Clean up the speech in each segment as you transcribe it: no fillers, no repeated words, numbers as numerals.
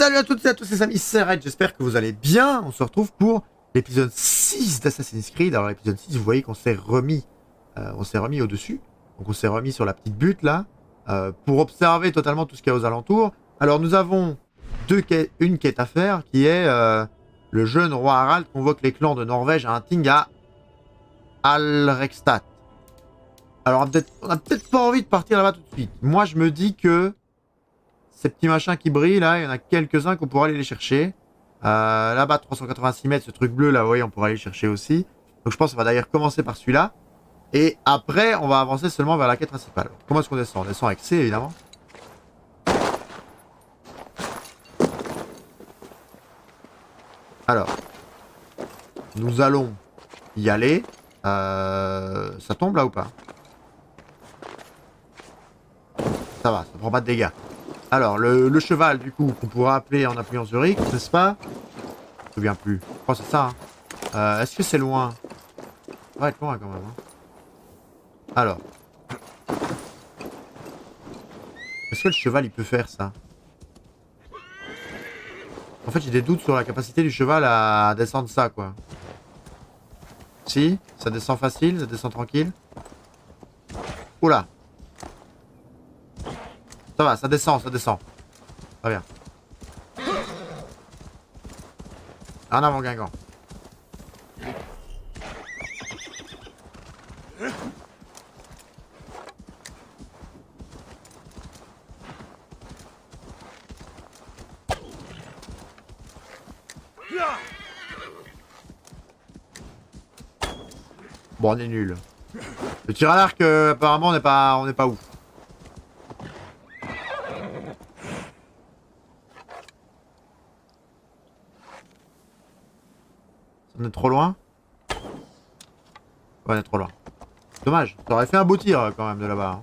Salut à toutes et à tous, c'est Samy, c'est Red, j'espère que vous allez bien. On se retrouve pour l'épisode 6 d'Assassin's Creed. Alors l'épisode 6, vous voyez qu'on s'est remis, au-dessus. Donc on s'est remis sur la petite butte là, pour observer totalement tout ce qu'il y a aux alentours. Alors nous avons une quête à faire qui est le jeune roi Harald convoque les clans de Norvège à un ting à Alrekstad. Alors on a peut-être pas envie de partir là-bas tout de suite. Moi je me dis que ces petits machins qui brillent là, il y en a quelques-uns qu'on pourra aller les chercher. Là-bas, 386 mètres, ce truc bleu là, vous voyez, on pourra aller le chercher aussi. Donc je pense qu'on va d'ailleurs commencer par celui-là. Et après, on va avancer seulement vers la quête principale. Comment est-ce qu'on descend? On descend avec C, évidemment. Alors, nous allons y aller. Ça tombe là ou pas? Ça va, ça prend pas de dégâts. Alors, le cheval, du coup, qu'on pourra appeler en appuyant sur X, n'est-ce pas? Je me souviens plus. Je crois que c'est ça. Hein. Est-ce que c'est loin? Ça va être loin quand même. Hein. Alors. Est-ce que le cheval, il peut faire ça? En fait, j'ai des doutes sur la capacité du cheval à descendre ça, quoi. Si, ça descend facile, ça descend tranquille. Oula. Ça va, ça descend, ça descend. Très bien. En avant, Guingamp. Bon, on est nul. Le tir à l'arc, apparemment, on n'est pas ouf. On est trop loin? Ouais, on est trop loin. Dommage, ça aurait fait un beau tir quand même de là-bas.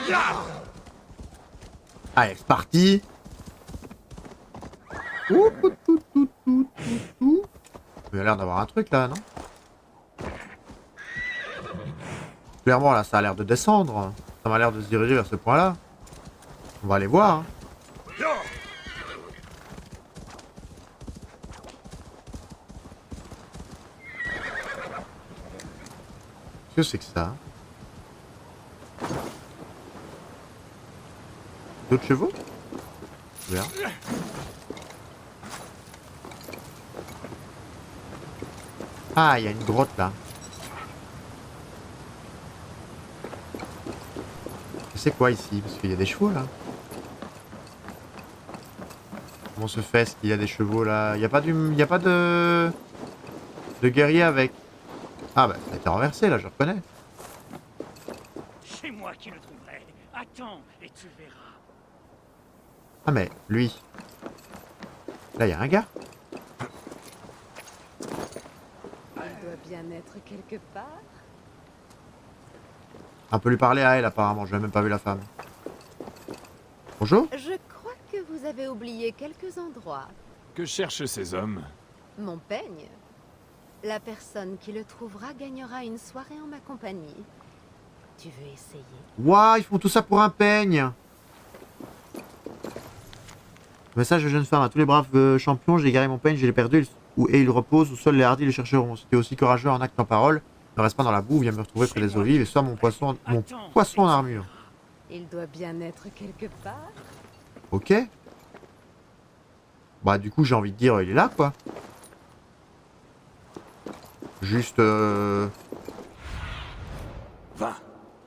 Hein. Allez, c'est parti. Il a l'air d'avoir un truc là, non? Clairement là, ça a l'air de descendre. Ça m'a l'air de se diriger vers ce point-là. On va aller voir. Hein. Qu'est-ce que c'est que ça? D'autres chevaux? Bien. Ah, il y a une grotte là. C'est quoi ici? Parce qu'il y a des chevaux là. Comment se fait-ce qu'il y a des chevaux là? Il n'y a pas de guerrier avec. Ah bah ça a été renversé là, je reconnais. C'est moi qui le trouverai. Attends et tu verras. Ah mais lui. Là il y a un gars. Il doit bien être quelque part. On peut lui parler à elle apparemment, je n'ai même pas vu la femme. Bonjour. Je crois que vous avez oublié quelques endroits. Que cherchent ces hommes? Mon peigne. La personne qui le trouvera gagnera une soirée en ma compagnie. Tu veux essayer? Waouh, ils font tout ça pour un peigne. Message de jeune femme à tous les braves champions, j'ai égaré mon peigne, je l'ai perdu et il repose où seuls les hardis le chercheront. C'était aussi courageux en acte qu'en parole. Ne reste pas dans la boue, viens me retrouver près des eaux vives et sois mon poisson en armure. Il doit bien être quelque part. Ok. Bah du coup j'ai envie de dire il est là quoi. Juste Va,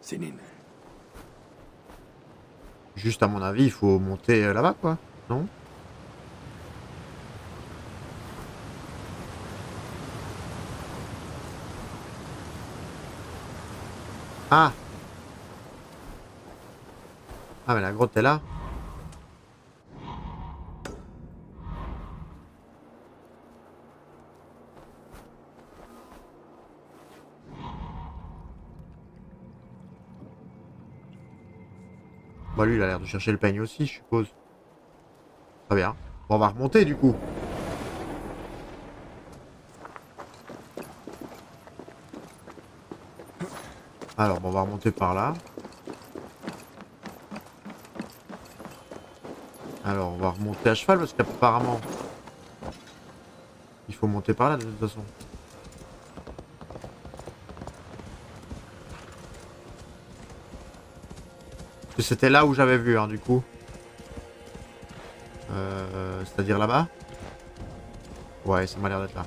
Sénine. Juste à mon avis il faut monter là-bas quoi, non? Ah. Ah mais la grotte est là. Bah lui il a l'air de chercher le peigne aussi je suppose. Très bien. Bon, on va remonter du coup. Alors bon, on va remonter par là. Alors, on va remonter à cheval parce qu'apparemment, il faut monter par là de toute façon. Parce que c'était là où j'avais vu, hein, du coup. C'est-à-dire là-bas. Ouais, ça m'a l'air d'être là.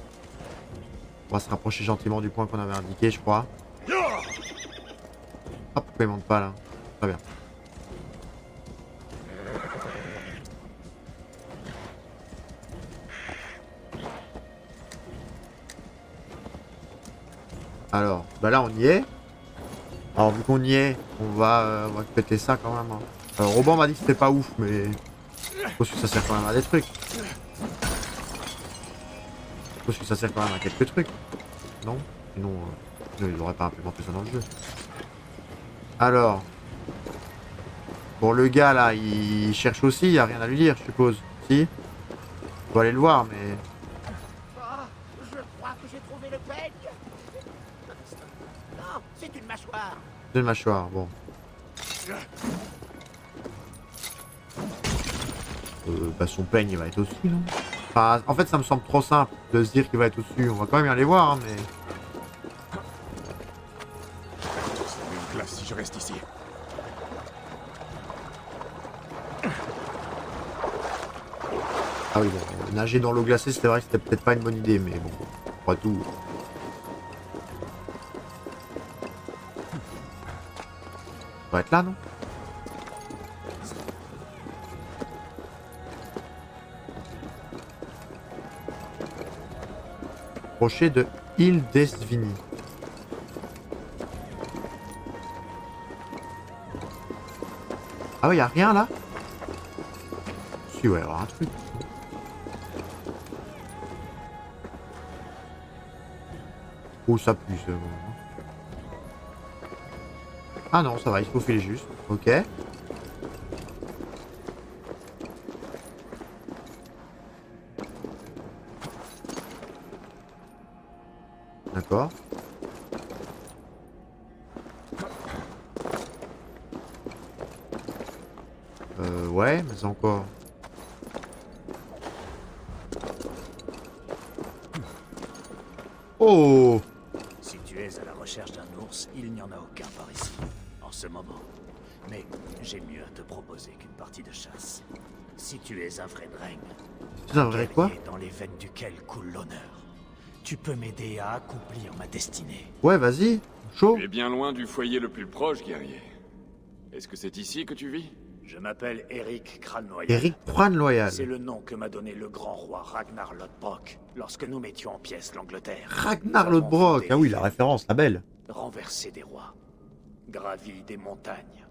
On va se rapprocher gentiment du point qu'on avait indiqué, je crois. Ah, pourquoi il monte pas là? Très bien. Alors, bah là on y est. Alors vu qu'on y est, on va péter ça quand même. Hein. Alors Robin m'a dit que c'était pas ouf, mais je pense que ça sert quand même à des trucs. Je pense que ça sert quand même à quelques trucs. Non? Sinon, il n'aurait pas implémenté ça dans le jeu. Alors. Bon, le gars là, il cherche aussi, il n'y a rien à lui dire, je suppose. Si? Faut aller le voir, mais. Je crois que j'ai trouvé le peigne. Non, c'est une mâchoire. C'est une mâchoire, bon. Bah son peigne il va être au-dessus, non? Enfin, en fait ça me semble trop simple de se dire qu'il va être au-dessus. On va quand même y aller voir, hein, mais... C'est une classe si je reste ici. Ah oui, bon, nager dans l'eau glacée, c'était vrai que c'était peut-être pas une bonne idée, mais bon, pas tout. Ça va être là, non? Rocher de Île d'Esvini. Ah ouais, y a rien là? Si, ouais, y avoir un truc. Oh, ça pue, c'est bon. Ah non, ça va, il faut filer juste. Ok. D'accord. Ouais, mais encore. Oh! Si tu es à la recherche d'un ours, il n'y en a aucun par ici, en ce moment. Mais j'ai mieux à te proposer qu'une partie de chasse. Si tu es un vrai Dreng, C'est un vrai quoi? guerrier dans les veines duquel coule l'honneur, tu peux m'aider à accomplir ma destinée. Ouais, vas-y. Chaud. Tu es bien loin du foyer le plus proche, guerrier. Est-ce que c'est ici que tu vis? Je m'appelle Eric Crâne-Noyal. Eric Proine Loyal. C'est le nom que m'a donné le grand roi Ragnar Lodbrok lorsque nous mettions en pièces l'Angleterre. Ragnar Nous avons Lodbrok. fondé Ah oui, les la feux, référence, la belle. renversé des rois, gravi des montagnes,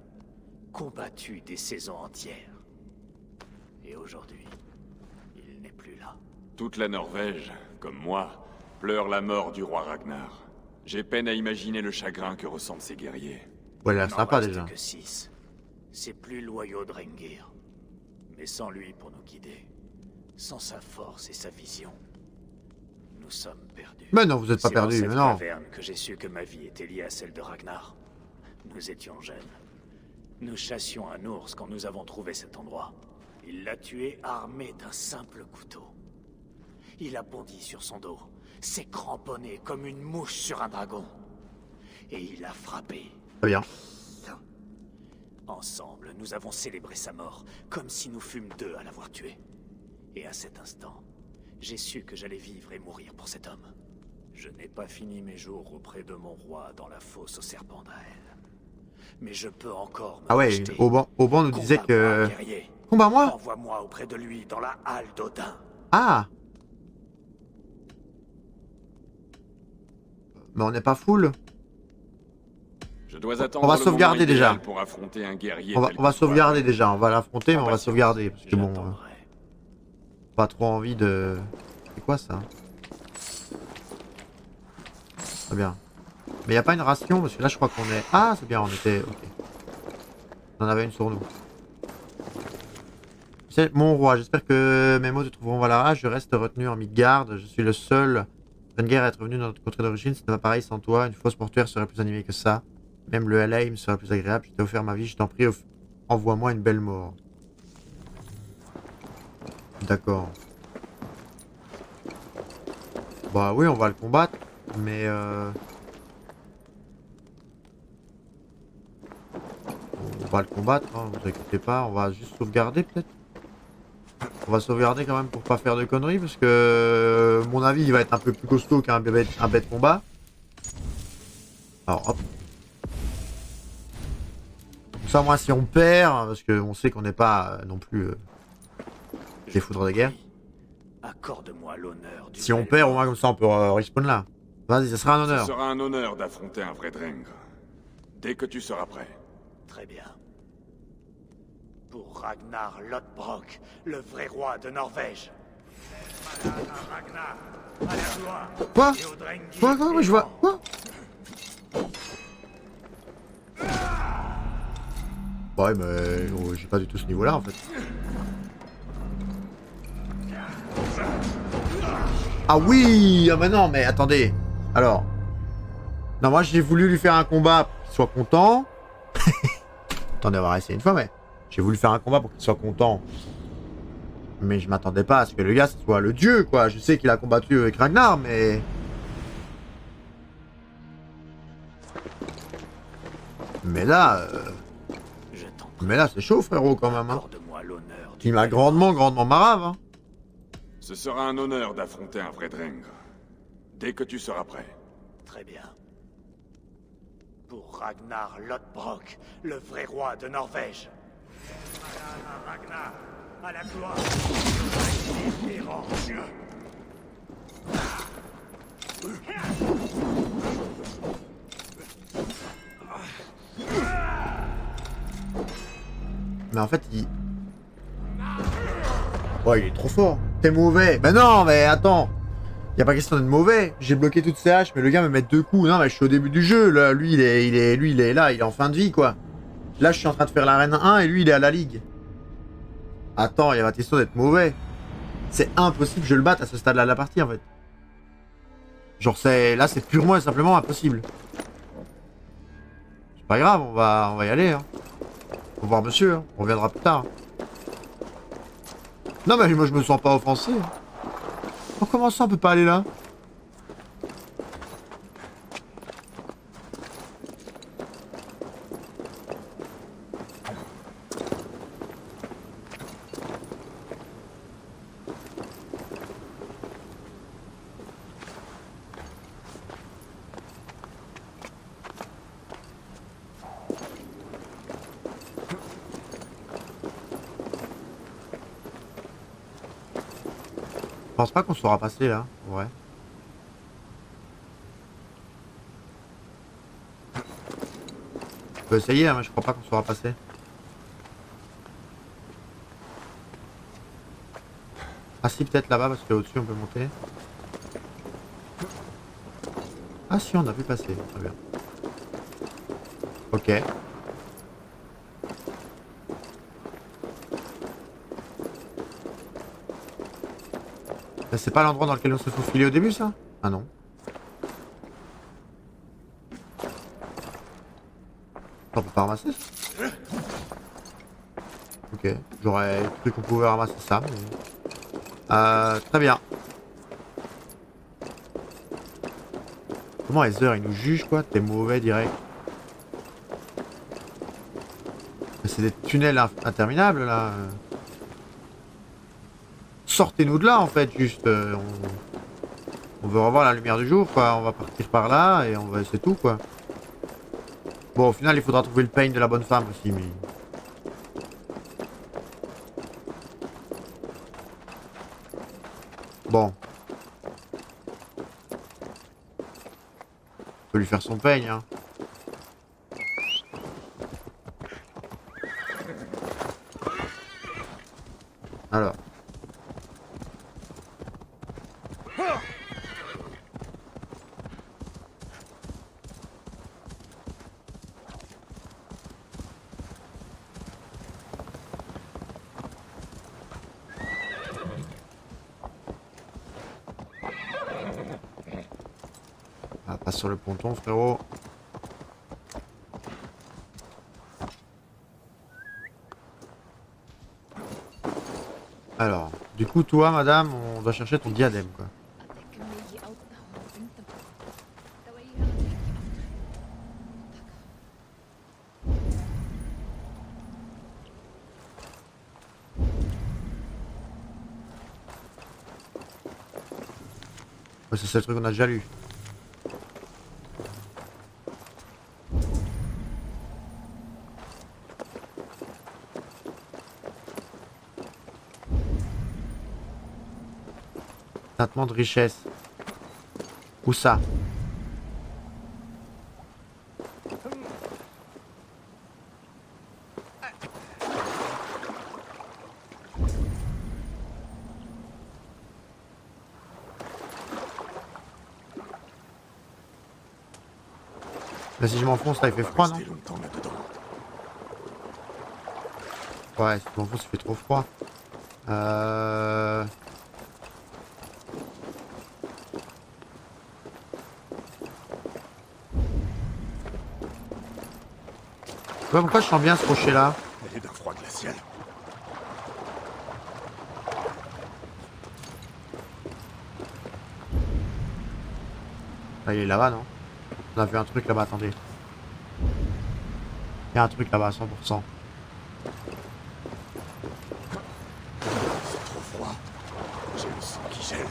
combattu des saisons entières. Et aujourd'hui, il n'est plus là. Toute la Norvège, comme moi, pleure la mort du roi Ragnar. J'ai peine à imaginer le chagrin que ressentent ces guerriers. Ouais, elle a Il l'air n'en sympa reste déjà. que 6. C'est plus loyaux Drengir. Mais sans lui pour nous guider, sans sa force et sa vision, nous sommes perdus. Mais non, vous êtes pas C'est dans perdu, cette mais non. caverne que j'ai su que ma vie était liée à celle de Ragnar. Nous étions jeunes. Nous chassions un ours quand nous avons trouvé cet endroit. Il l'a tué armé d'un simple couteau. Il a bondi sur son dos, s'est cramponné comme une mouche sur un dragon. Et il a frappé. Très bien. Ensemble, nous avons célébré sa mort, comme si nous fûmes deux à l'avoir tué. Et à cet instant, j'ai su que j'allais vivre et mourir pour cet homme. Je n'ai pas fini mes jours auprès de mon roi dans la fosse au serpent d'Ael. Mais je peux encore me Ah ouais, racheter. Auban nous disait que... Combat-moi, guerrier. Combat-moi? Envoie-moi auprès de lui dans la halle d'Odin. Ah! Mais on n'est pas full. Je dois attendre On va le sauvegarder moment idéal déjà. pour affronter un guerrier On va tel que toi. sauvegarder déjà. On va l'affronter, mais on va Patience, sauvegarder. Parce que bon, j'attendrai. pas trop envie de... C'est quoi ça? Très bien. Mais y a pas une ration? Parce que là, je crois qu'on est... Ah, c'est bien, on était... Ok. On en avait une sur nous. C'est mon roi. J'espère que mes mots te trouveront valable. Je reste retenu en Midgard. Je suis le seul Renguer à être venu dans notre contrée d'origine. Ce n'est pas pareil sans toi. Une fosse mortuaire serait plus animée que ça. Même le Helheim serait plus agréable. Je t'ai offert ma vie. Je t'en prie, envoie-moi une belle mort. D'accord. Bah oui, on va le combattre, mais on va le combattre, hein, vous inquiétez pas, on va juste sauvegarder peut-être. On va sauvegarder quand même pour pas faire de conneries, parce que mon avis il va être un peu plus costaud qu'un bête combat. Alors hop. Comme ça moi si on perd, parce qu'on sait qu'on n'est pas non plus des foudres de guerre. Accorde-moi l'honneur du Si on bel perd, au homme. moins comme ça on peut respawn là. Vas-y, ça sera un Ce honneur. sera un honneur d'affronter un vrai Drengr. Dès que tu seras prêt. Très bien. Pour Ragnar Lodbrok, le vrai roi de Norvège. Ragnar, à la gloire. Quoi Et au Drengir Quoi je vois... errant. Quoi Ouais mais j'ai pas du tout ce niveau là en fait. Ah oui. Ah mais non mais attendez. Alors. Non moi j'ai voulu lui faire un combat pour qu'il soit content. Attendez, on va essayer une fois mais. J'ai voulu faire un combat pour qu'il soit content. Mais je m'attendais pas à ce que le gars ce soit le dieu quoi. Je sais qu'il a combattu avec Ragnar mais... Mais là... Je t'en Mais là c'est chaud frérot quand même hein. accorde-moi l'honneur du Il m'a bel grandement marave hein. Ce sera un honneur d'affronter un vrai Drengr. Dès que tu seras prêt. homme. Très bien. Pour Ragnar Lodbrok, le vrai roi de Norvège. Ragnar, à la gloire. Et au Drengir errant. Mais en fait, il... Ouais, il est trop fort. T'es mauvais. Ben non, mais attends. Y a pas question d'être mauvais. J'ai bloqué toutes ses haches, mais le gars me met 2 coups. Non, mais je suis au début du jeu. Là, lui, il est là. Il est en fin de vie, quoi. Là, je suis en train de faire l'arène 1 et lui, il est à la ligue. Attends, y a pas question d'être mauvais. C'est impossible que je le batte à ce stade-là de la partie, en fait. Genre, là, c'est purement et simplement impossible. C'est pas grave, on va y aller, hein. Faut voir monsieur, hein. On reviendra plus tard. Non mais moi je me sens pas offensé. Oh, comment ça on peut pas aller là? Je pense pas qu'on saura passer là, ouais. On peut essayer, hein, mais je crois pas qu'on saura passer. Ah si, peut-être là-bas, parce qu'au-dessus on peut monter. Ah si, on a pu passer, très bien. Ok. C'est pas l'endroit dans lequel on se faufilait au début, ça? Ah non. On peut pas ramasser ça? Ok, j'aurais cru qu'on pouvait ramasser ça, mais... très bien. Comment Heather, il nous juge, quoi? T'es mauvais, direct. Mais c'est des tunnels interminables, là. Sortez-nous de là, en fait, juste. On veut revoir la lumière du jour, quoi. On va partir par là, et c'est tout, quoi. Bon, au final, il faudra trouver le pain de la bonne femme aussi, mais... Bon. On peut lui faire son peigne, hein. Alors. Ah, passe sur le ponton, frérot. Alors. Du coup, toi, madame, on doit chercher ton diadème, quoi. Ouais, c'est le truc qu'on a déjà lu. Traitement de richesse. Où ça? Là, si je m'enfonce, là, il fait froid, non? Rester longtemps là-dedans. Ouais, si je m'enfonce, il fait trop froid. Ouais, pourquoi je sens bien ce rocher là? Elle est d'un froid glacial. Ah, il est là-bas, non? On a vu un truc là-bas, attendez. Il y a un truc là-bas à 100%. C'est trop froid. J'ai le sang qui gèle.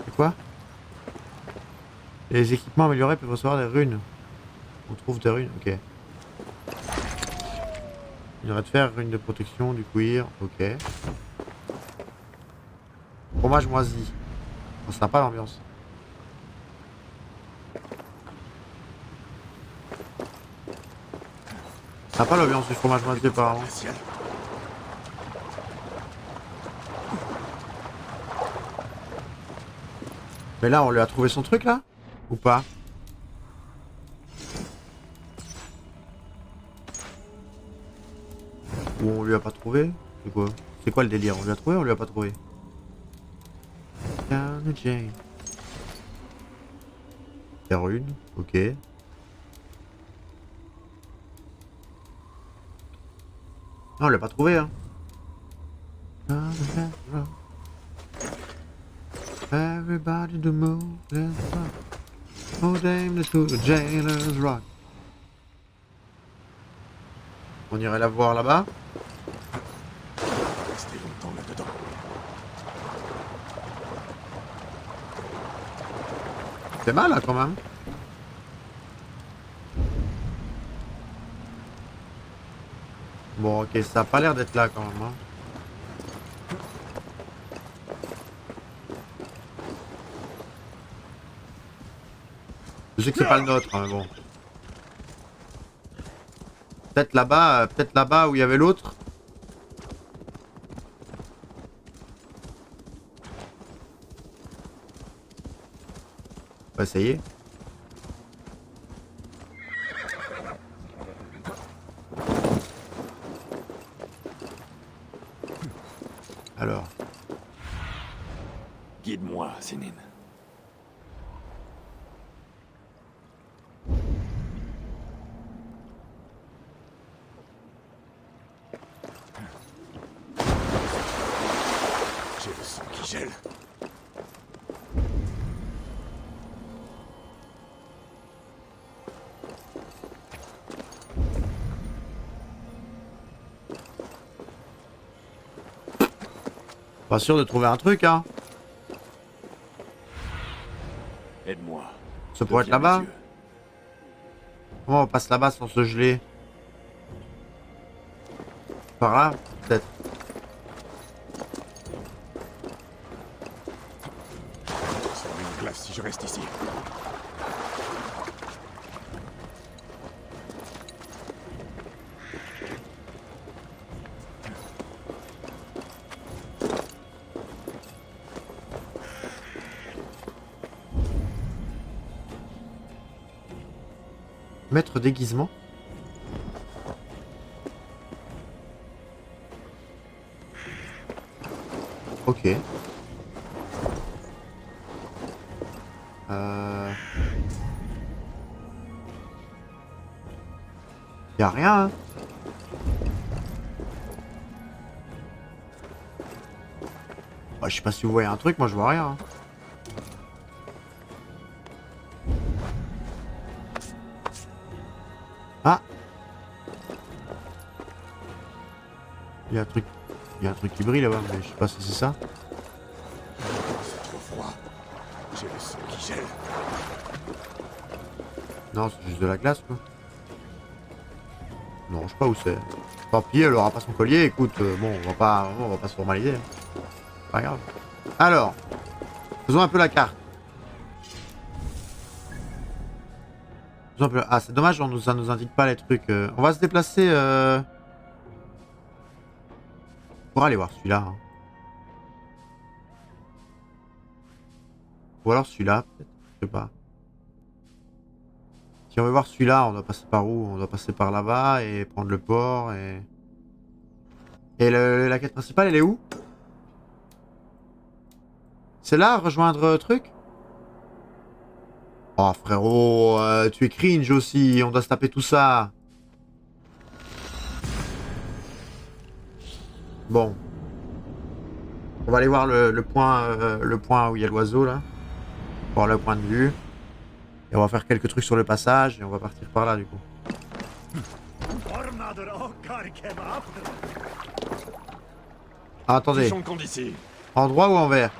C'est quoi? Les équipements améliorés peuvent recevoir des runes. On trouve des runes, ok. Il aurait de faire rune de protection, du cuir, ok. Fromage moisi. Oh, sympa l'ambiance. Sympa l'ambiance du fromage moisi apparemment. Glacial. Mais là, on lui a trouvé son truc là? Ou pas? Ou on lui a pas trouvé? C'est quoi? C'est quoi le délire? On lui a trouvé ou on lui a pas trouvé? Down the Jane. Des runes, ok. Non, on l'a pas trouvé, hein. Everybody to move, let's rock. Oh damn, let's go to Jailer's Rock. On irait la voir là-bas. Rester longtemps là-dedans. C'est mal là quand même. Bon, ok, ça a pas l'air d'être là quand même. Hein. Je sais que c'est pas le nôtre, hein, mais bon. Peut-être là-bas où il y avait l'autre. On va essayer. Alors. Guide-moi, Sénine. J'ai le sang qui gèle. Pas sûr de trouver un truc, hein. Aide-moi. Ça pourrait être Deviens là-bas. mes yeux. Comment on passe là-bas sans se geler? Par là, peut-être. Ça met une glace si je reste ici. Maître déguisement. Ok. Y a rien, hein. Bah, je sais pas si vous voyez un truc, moi je vois rien. Hein. Ah! Il y a un truc. Il y a un truc qui brille là-bas, mais je sais pas si c'est ça. C'est trop froid. J'ai le sang qui gèle. Non, c'est juste de la glace quoi. Non, je sais pas où c'est. Tant pis, elle aura pas son collier, écoute, bon, on va pas se formaliser. Hein. Pas grave. Alors, faisons un peu la carte. Faisons un peu... Ah, c'est dommage, ça nous indique pas les trucs. On va se déplacer pour aller voir celui-là. Hein. Ou alors celui-là, peut-être, je sais pas. Si on veut voir celui-là, on doit passer par où? On doit passer par là-bas et prendre le port et... Et la quête principale, elle est où? C'est là, rejoindre truc? Oh frérot, tu es cringe aussi, on doit se taper tout ça. Bon. On va aller voir le point où il y a l'oiseau là. Voir le point de vue. Et on va faire quelques trucs sur le passage et on va partir par là du coup. Ah, attendez. d'ici. En droit ou en vert?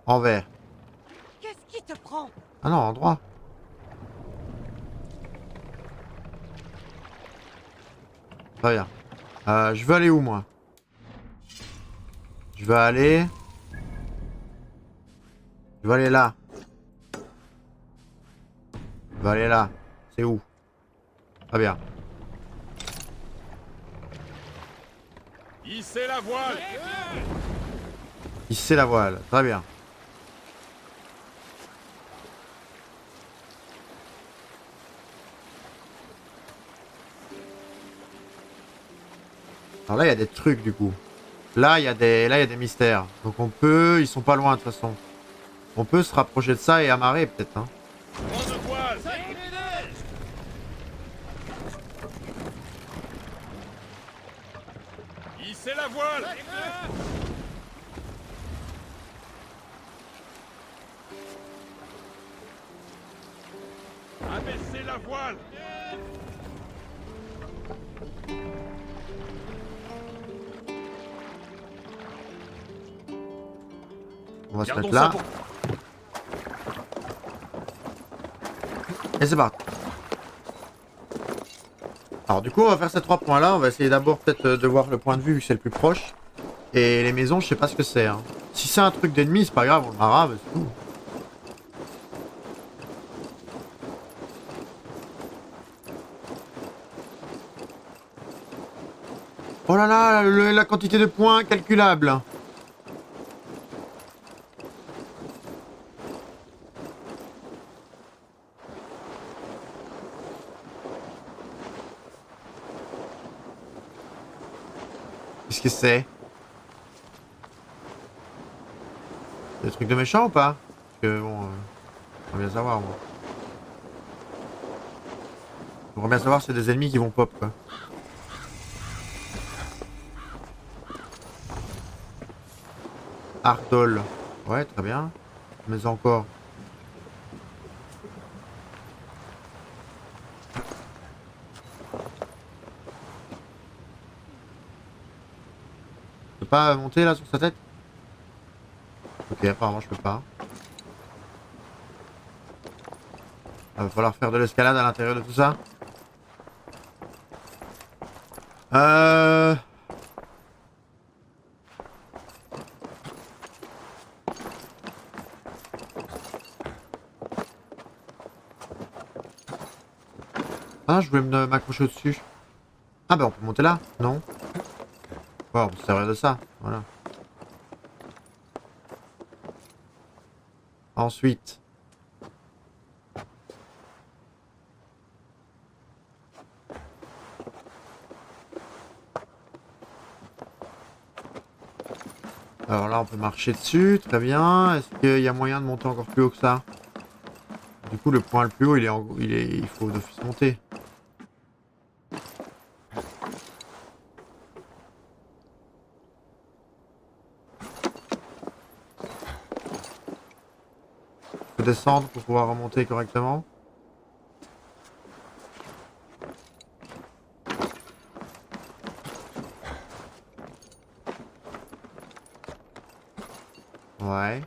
En vert. Qu'est-ce qui te prend? Ah non, en droit. Très bien. Je veux aller où moi? Je veux aller... Je veux aller là. Je veux aller là. C'est où? Très bien. Hissez la voile. Hisser la voile. Très bien. Alors là, il y a des trucs du coup. Là, il y a des mystères. Donc on peut... Ils sont pas loin de toute façon. On peut se rapprocher de ça et amarrer peut-être. Hein. Grande voile. Hissez la voile. Abaissez la voile. On va se Gardons mettre ça là. pour... Et c'est parti. Alors du coup on va faire ces 3 points là. On va essayer d'abord peut-être de voir le point de vue vu que c'est le plus proche. Et les maisons je sais pas ce que c'est. Hein. Si c'est un truc d'ennemi c'est pas grave, on le marave, c'est tout. Oh là là, la quantité de points calculable. Qu'est-ce que c'est? Des trucs de méchants ou pas? Parce que bon, j'aimerais bien savoir moi. J'aimerais bien savoir si c'est des ennemis qui vont pop quoi. Ardol. Ouais, très bien. Mais encore. Je peux pas monter là sur sa tête? Ok, apparemment je peux pas. Va falloir faire de l'escalade à l'intérieur de tout ça. Ah, je voulais m'accrocher au-dessus. Ah bah on peut monter là? Non. Bon, on peut se servir de ça. Voilà. Ensuite. Alors là, on peut marcher dessus, très bien. Est-ce qu'il y a moyen de monter encore plus haut que ça? Du coup, le point le plus haut, il faut d'office monter. Il faut descendre pour pouvoir remonter correctement. Ouais.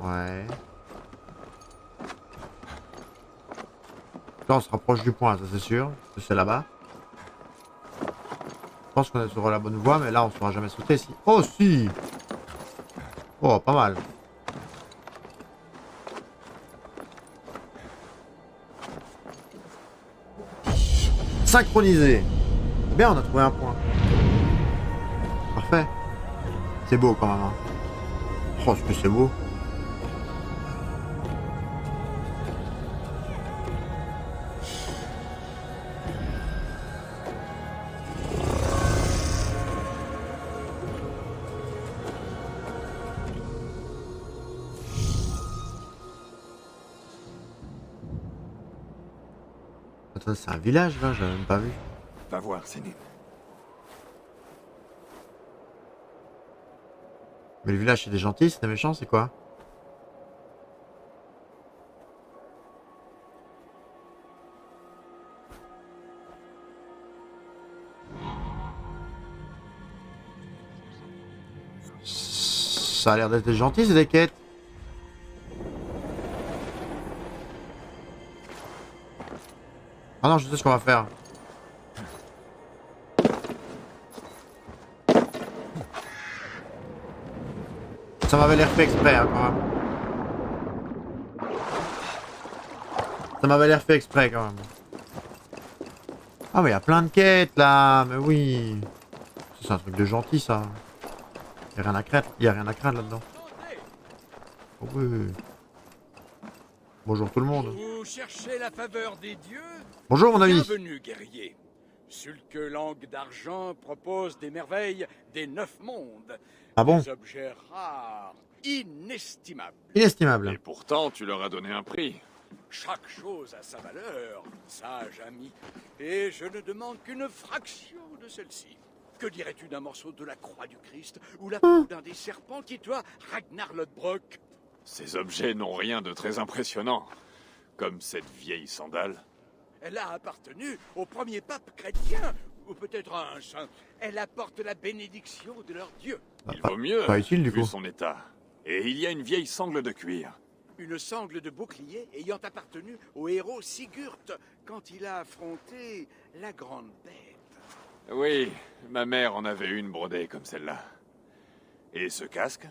Ouais. Là, on se rapproche du point, ça c'est sûr. C'est là-bas. Je pense qu'on est sur la bonne voie, mais là, on ne saura jamais sauter si. Oh, si! Oh, pas mal. Synchronisé. Bien, on a trouvé un point. Parfait. C'est beau quand même. Hein. Oh, ce que c'est beau. Attends, c'est un village là, j'avais même pas vu. Va voir, Sénine. Mais le village c'est des gentils, c'est des méchants, c'est quoi? Ça a l'air d'être des gentils, c'est des quêtes. Ah non, je sais ce qu'on va faire. Ça m'avait l'air fait exprès, hein, quand même. Ça m'avait l'air fait exprès, quand même. Ah mais il y a plein de quêtes, là. Mais oui. C'est un truc de gentil, ça. Il y a rien à craindre. Il y a rien à craindre là-dedans. Oh, oui. Bonjour tout le monde. Vous cherchez la faveur des dieux? Bonjour mon ami. Bienvenue, guerrier. Sulke Langue d'Argent propose des merveilles des 9 mondes. Ah bon? Des objets rares, inestimables. Inestimable. Et pourtant, tu leur as donné un prix. Chaque chose a sa valeur, sage ami. Et je ne demande qu'une fraction de celle-ci. Que dirais-tu d'un morceau de la croix du Christ ou la peau d'un des serpents qui toi, Ragnar Lodbrok? Ces objets n'ont rien de très impressionnant. Comme cette vieille sandale. Elle a appartenu au premier pape chrétien, ou peut-être à un saint. Elle apporte la bénédiction de leur Dieu. Il vaut mieux, pas utile, du vu coup. son état. Et il y a une vieille sangle de cuir. Une sangle de bouclier ayant appartenu au héros Sigurd quand il a affronté la grande bête. Oui, ma mère en avait une brodée comme celle-là. Et ce casque?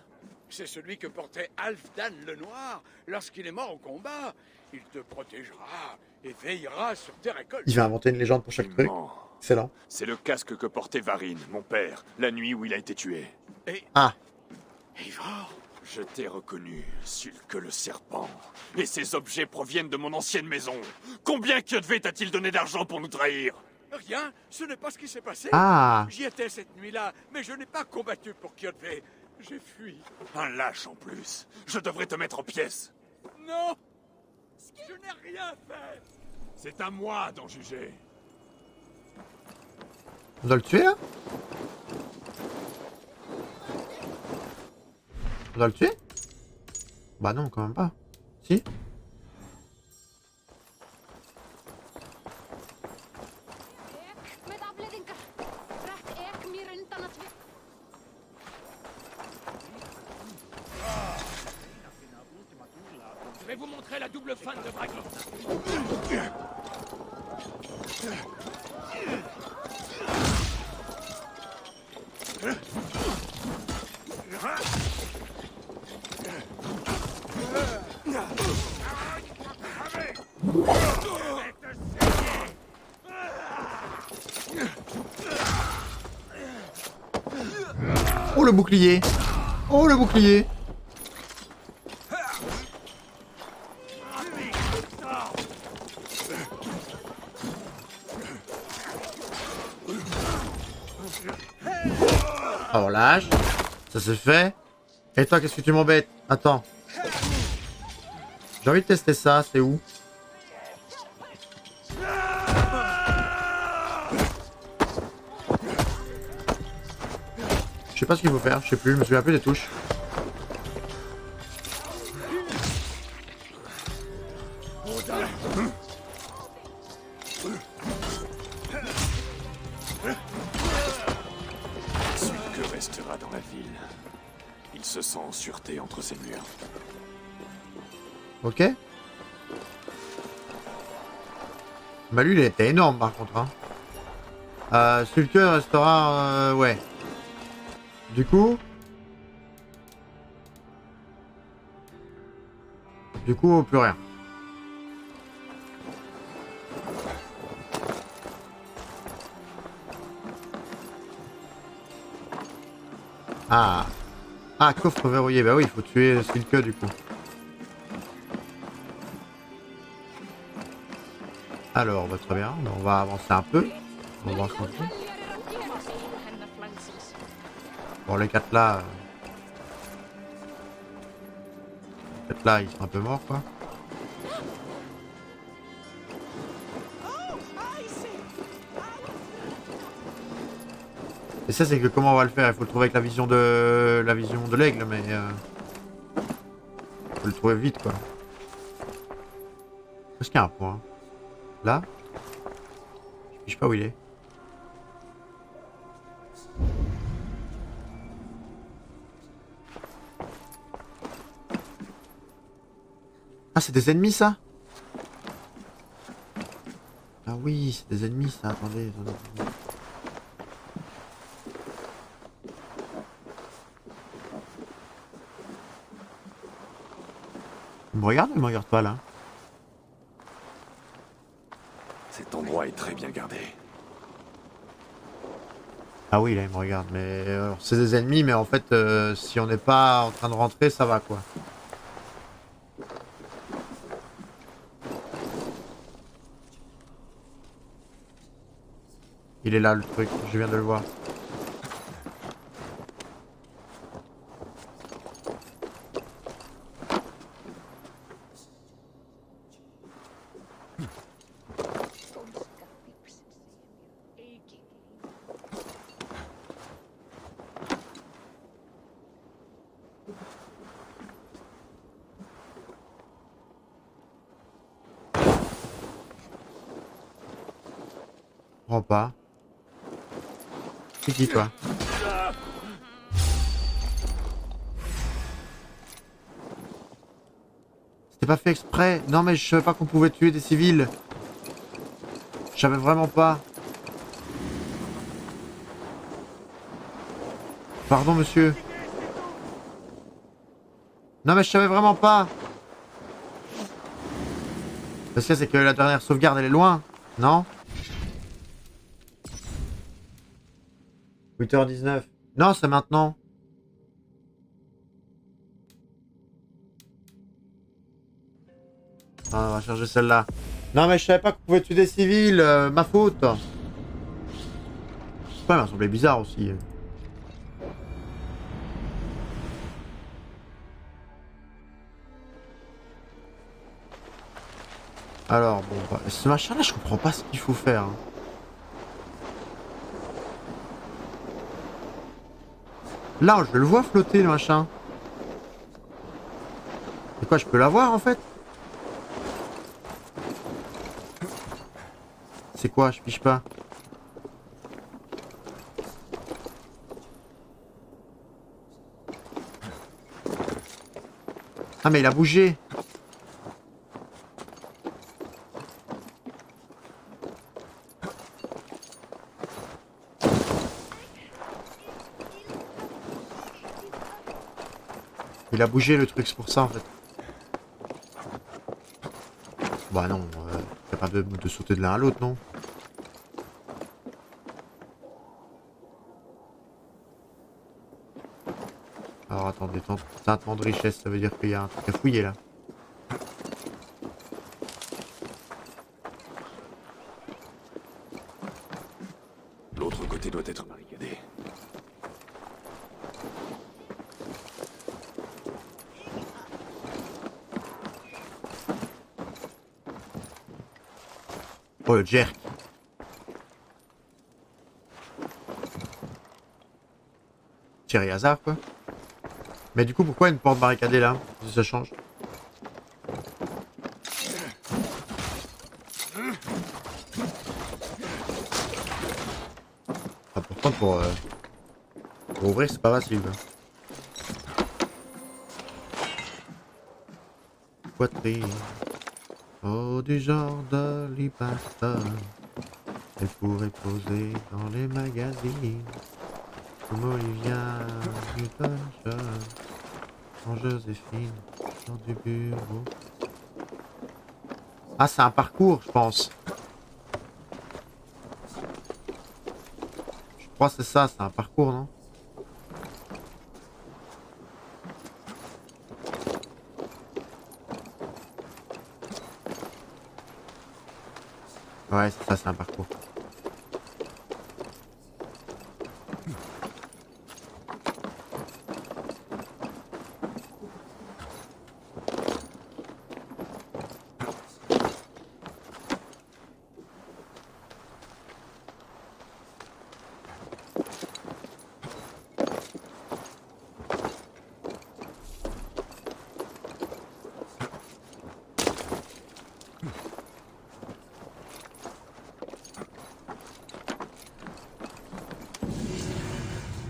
C'est celui que portait Halfdan le Noir lorsqu'il est mort au combat. Il te protégera et veillera sur tes récoltes. Il va inventer une légende pour chaque Il truc. ment. Excellent. C'est le casque que portait Varine, mon père, la nuit où il a été tué. Et Ah. Eivor, Je t'ai reconnu, Sulke le serpent. Et ces objets proviennent de mon ancienne maison. Combien Kjotve t'a-t-il donné d'argent pour nous trahir? rien, ce n'est pas ce qui s'est passé. Ah. J'y étais cette nuit-là, mais je n'ai pas combattu pour Kjotve. J'ai fui. Un lâche en plus. Je devrais te mettre en pièces. Non, je n'ai rien fait. C'est à moi d'en juger. On doit le tuer là? On doit le tuer? Bah non, quand même pas. Si? Je vais vous montrer la double fin de Bragild. Oh le bouclier! Oh le bouclier! Ah, on lâche. Ça c'est fait. Et toi, qu'est-ce que tu m'embêtes? Attends. J'ai envie de tester ça, c'est où? Je sais pas ce qu'il faut faire, je sais plus, je me souviens plus des touches. Sulke restera dans la ville. Il se sent en sûreté entre ces murs. Ok. Bah lui il était énorme par contre hein. Sulke restera ouais. Du coup plus rien. Ah. Ah, coffre verrouillé. Bah oui, il faut tuer Sulke du coup. Alors, bah, très bien. On va avancer un peu. On va voir ce qu'on fait. Bon, les 4 là... Les 4 là, ils sont un peu morts, quoi. Et ça, c'est que comment on va le faire? Il faut le trouver avec la vision de l'aigle, mais... faut le trouver vite, quoi. Est-ce qu'il y a un point? Là? Je sais pas où il est. Ah, c'est des ennemis, ça? Ah oui, c'est des ennemis, ça. Attendez. Il me regarde ou il me regarde pas, là? Cet endroit est très bien gardé. Ah oui, là, il me regarde. Mais c'est des ennemis, mais en fait, si on n'est pas en train de rentrer, ça va, quoi. Il est là, le truc. Je viens de le voir. Je comprends pas. C'est qui, toi? C'était pas fait exprès. Non, mais je savais pas qu'on pouvait tuer des civils. Je savais vraiment pas. Pardon, monsieur. Non, mais je savais vraiment pas. Parce que c'est que la dernière sauvegarde, elle est loin. Non? 8h19. Non, c'est maintenant. Ah, on va chercher celle-là. Non, mais je savais pas qu'on pouvait tuer des civils. Ma faute. Ouais, elle m'a semblé bizarre aussi. Alors, bon, bah, ce machin-là, je comprends pas ce qu'il faut faire. Hein. Là, je le vois flotter, le machin. Et quoi, je peux l'avoir, en fait? C'est quoi? Je piche pas. Ah, mais il a bougé. Il a bougé le truc, c'est pour ça en fait. Bah non, capable de sauter de l'un à l'autre, non? Alors attendez, teintement de richesse, ça veut dire qu'il y a un truc à fouiller là. L'autre côté doit être barricadé. Oh le jerk. Thierry Hazard quoi. Mais du coup pourquoi une porte barricadée là? Si ça change. Ah, pourtant pour ouvrir c'est pas facile. Poitrine. Oh du genre Dolly Parton. Elle pourrait poser dans les magazines. Comme Olivia Newton-John. En Joséphine. Dans du bureau. Ah c'est un parcours je pense. Je crois que c'est ça, c'est un parcours non? Ouais, c'est ça, c'est un parcours.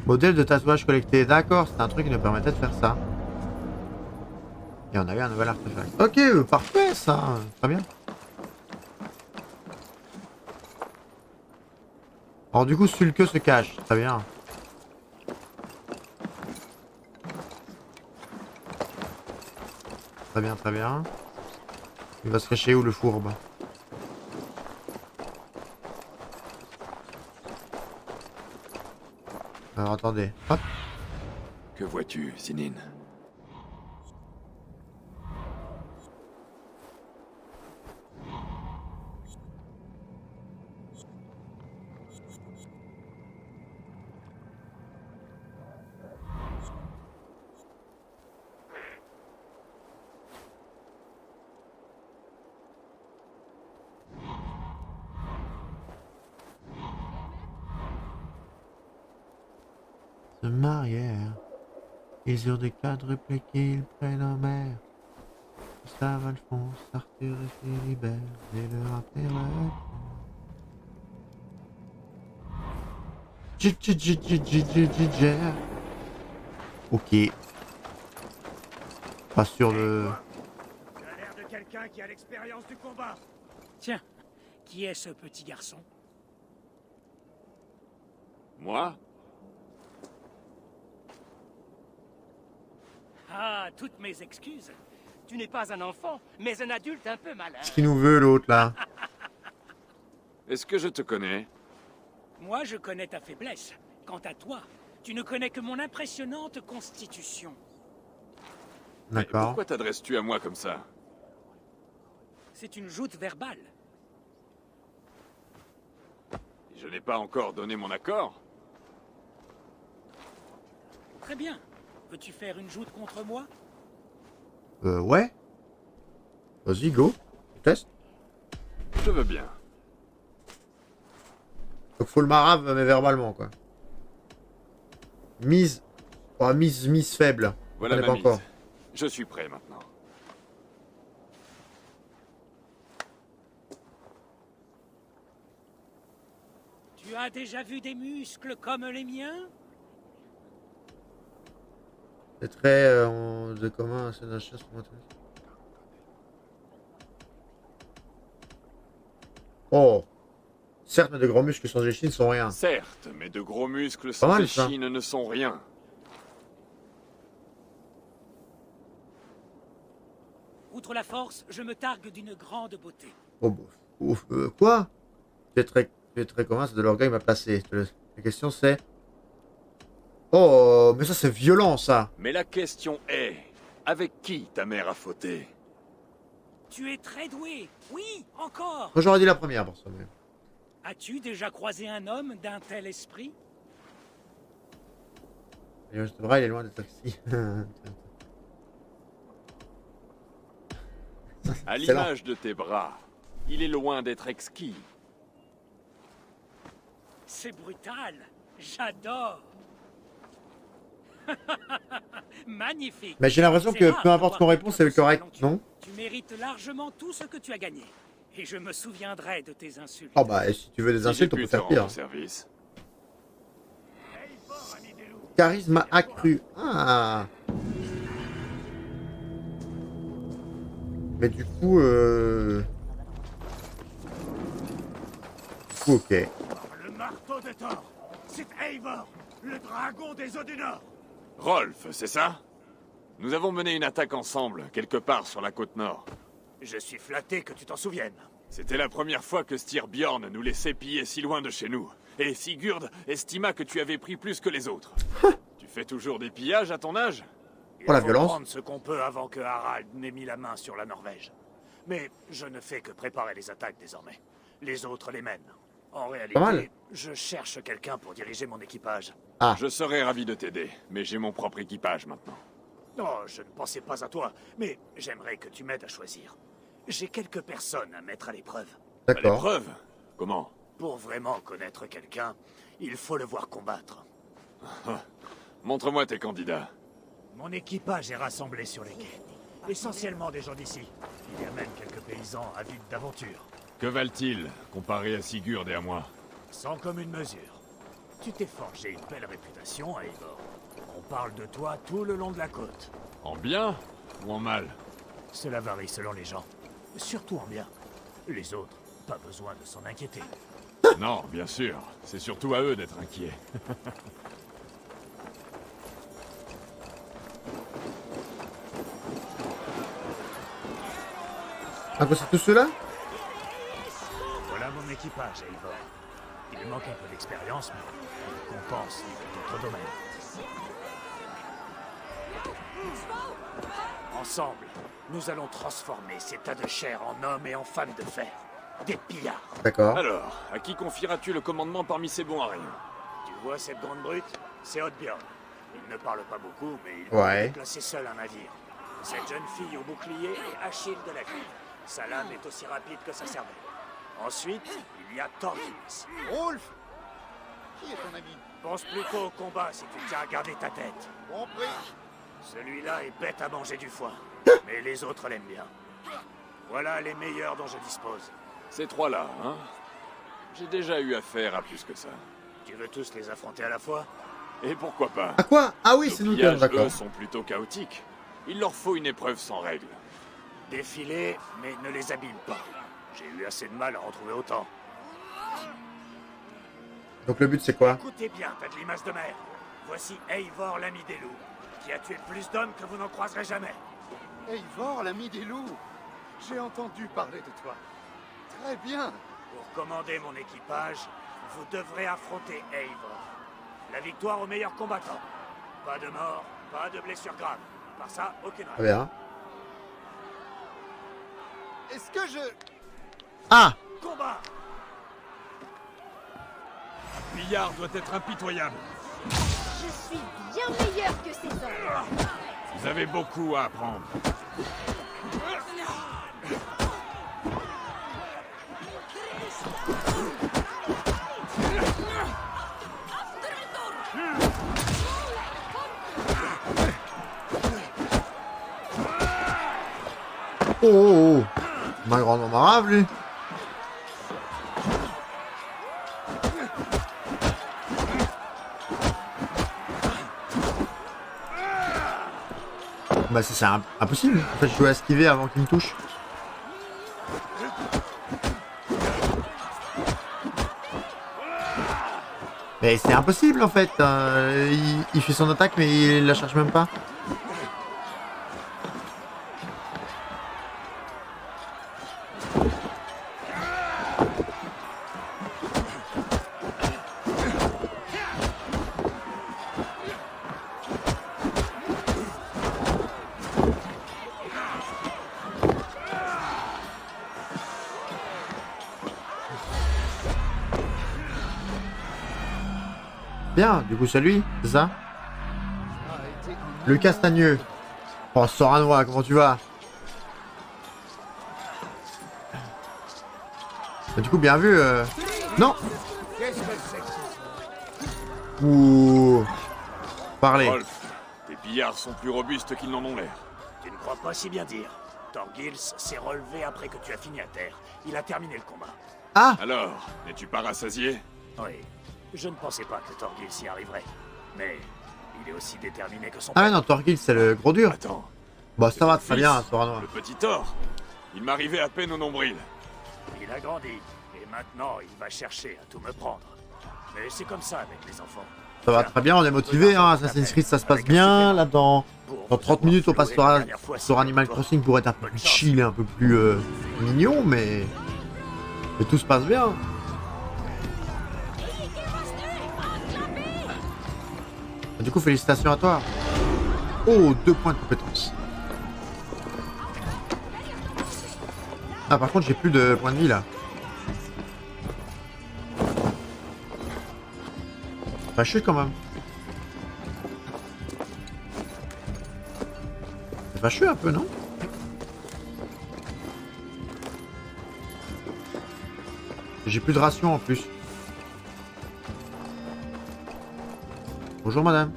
Modèle de tatouage collecté, d'accord, c'est un truc qui nous permettait de faire ça. Et on a eu un nouvel artefact. Ok, parfait ça, très bien. Alors du coup, Sulke se cache, très bien. Très bien, très bien. Il va se cacher où le fourbe? Alors attendez, hop. Que vois-tu, Sinine? Se marièrent. Ils eurent des quadruplés qu'ils prennent en mer. Gustave, Alphonse, Arthur et Philibert, et le rappellent. Ok. Pas sûr de... Tu as l'air de quelqu'un qui a l'expérience du combat. Tiens, qui est ce petit garçon? Moi? Ah, toutes mes excuses. Tu n'es pas un enfant, mais un adulte un peu malin. Ce qu'il nous veut l'autre là. Est-ce que je te connais? Moi, je connais ta faiblesse. Quant à toi, tu ne connais que mon impressionnante constitution. Mais D'accord. pourquoi t'adresses-tu à moi comme ça? C'est une joute verbale. Je n'ai pas encore donné mon accord. Très bien. Veux-tu faire une joute contre moi? Ouais. Vas-y, go. Teste. Je veux bien. Donc faut le marave, mais verbalement, quoi. Mise... Oh, mise faible. Voilà On ma pas mise. encore. Je suis prêt maintenant. Tu as déjà vu des muscles comme les miens? C'est très de commun, c'est la chasse pour moi. Oh. Certes, mais de grands muscles sans échine sont rien. Certes, mais de gros muscles Pas sans mal, ça. échine ne sont rien. Outre la force, je me targue d'une grande beauté. Oh, ouf, quoi? Tu es très commun, c'est de l'orgueil m'a placé. La question c'est... Oh, mais ça c'est violent ça. Mais la question est, avec qui ta mère a fauté? Tu es très doué. Oui, encore. Moi j'aurais dit la première pour ça. Mais... As-tu déjà croisé un homme d'un tel esprit? Le bras il est loin d'être taxi. À Excellent. l'image de tes bras, il est loin d'être exquis. C'est brutal. J'adore. Magnifique. Mais j'ai l'impression C'est que rare peu importe ce qu'on d'avoir répond, quelqu'un c'est correct, d'aussi talentueux. non? Tu mérites largement tout ce que tu as gagné. Et je me souviendrai de tes insultes. Oh bah, si tu veux des insultes, on peut faire pire. Service. Charisme accru. Ah. Mais du coup, ok. Le marteau de Thor, c'est Eivor, le dragon des eaux du Nord. Rolf, c'est ça? Nous avons mené une attaque ensemble, quelque part sur la côte nord. Je suis flatté que tu t'en souviennes. C'était la première fois que Styrbjorn nous laissait piller si loin de chez nous. Et Sigurd estima que tu avais pris plus que les autres. Tu fais toujours des pillages à ton âge? Oh la Il faut violence. prendre ce qu'on peut avant que Harald n'ait mis la main sur la Norvège. Mais je ne fais que préparer les attaques désormais. Les autres les mènent. En Pas mal. réalité, je cherche quelqu'un pour diriger mon équipage. Je serais ravi de t'aider, mais j'ai mon propre équipage maintenant. Non, je ne pensais pas à toi, mais j'aimerais que tu m'aides à choisir. J'ai quelques personnes à mettre à l'épreuve. À D'accord. l'épreuve? Comment? Pour vraiment connaître quelqu'un, il faut le voir combattre. Montre-moi tes candidats. Mon équipage est rassemblé sur les quais. Essentiellement des gens d'ici. Il y a même quelques paysans avides d'aventure. Que valent-ils, comparé à Sigurd et à moi? Sans commune mesure. Tu t'es forgé une belle réputation à Eivor. On parle de toi tout le long de la côte. En bien ou en mal? Cela varie selon les gens. Surtout en bien. Les autres, pas besoin de s'en inquiéter. Non, bien sûr. C'est surtout à eux d'être inquiets. Ah quoi, c'est tout cela? Voilà mon équipage, Eivor. Il manque un peu d'expérience, mais il compense dans d'autres domaines. Ensemble, nous allons transformer ces tas de chair en hommes et en femmes de fer. Des pillards. D'accord. Alors, à qui confieras-tu le commandement parmi ces bons à rien? Tu vois cette grande brute? C'est Oddbjorn. Il ne parle pas beaucoup, mais il Ouais. peut déplacer seul un navire. Cette jeune fille au bouclier est Achille de la Grille. Sa lame est aussi rapide que sa cervelle. Ensuite, il y a Thorgils. Rolf, qui est ton ami? Pense plutôt au combat si tu tiens à garder ta tête. Compris. Celui-là est bête à manger du foie, mais les autres l'aiment bien. Voilà les meilleurs dont je dispose. Ces trois-là, hein? J'ai déjà eu affaire à plus que ça. Tu veux tous les affronter à la fois? Et pourquoi pas? Ah quoi? Ah oui, Nos c'est nous qui pillages, d'accord. eux, sont plutôt chaotiques. Il leur faut une épreuve sans règles. Défiler, mais ne les abîme pas. J'ai eu assez de mal à en trouver autant. Donc le but c'est quoi? Écoutez bien, t'as de l'image de mer. Voici Eivor, l'ami des loups, qui a tué plus d'hommes que vous n'en croiserez jamais. Eivor, l'ami des loups. J'ai entendu parler de toi. Très bien. Pour commander mon équipage, vous devrez affronter Eivor. La victoire au meilleur combattant. Pas de mort, pas de blessure grave. Par ça, aucune On règle. verra. Est-ce que je... Ah! Combat! Pillard doit être impitoyable. Je suis bien meilleur que ces hommes. Vous avez beaucoup à apprendre. Oh, oh, oh. Ma grande marave, lui. Bah c'est impossible. En fait, je dois esquiver avant qu'il me touche. Mais c'est impossible en fait. Il fait son attaque mais il la cherche même pas. Bien, du coup c'est lui, c'est ça? Le castagneux. Oh Soranois, comment tu vas? Bah, du coup, bien vu. Non. Ouh. Parlez. Rolf, tes pillards sont plus robustes qu'ils n'en ont l'air. Tu ne crois pas si bien dire. Thorgils s'est relevé après que tu as fini à terre. Il a terminé le combat. Ah. Alors, n'es-tu pas rassasié? Oui, je ne pensais pas que Thorgils y arriverait. Mais il est aussi déterminé que son Ah ouais, père. non, Thorgils, c'est le gros dur. Attends, Bah, ça va mon très fils, bien, Sora Noir. le petit Thor. Il m'arrivait à peine au nombril. Il a grandi. Et maintenant, il va chercher à tout me prendre. Mais c'est comme ça avec les enfants. Ça va très bien, on est motivé, hein. Assassin's Creed, ça se passe bien. Là, dans 30 minutes, on passe sur Animal Crossing pour être un peu plus chill et un peu plus mignon, mais tout se passe bien. Du coup, félicitations à toi. Oh, 2 points de compétence. Ah, par contre, j'ai plus de points de vie là. Fâcheux quand même. C'est fâcheux un peu, non? J'ai plus de ration en plus. Bonjour madame.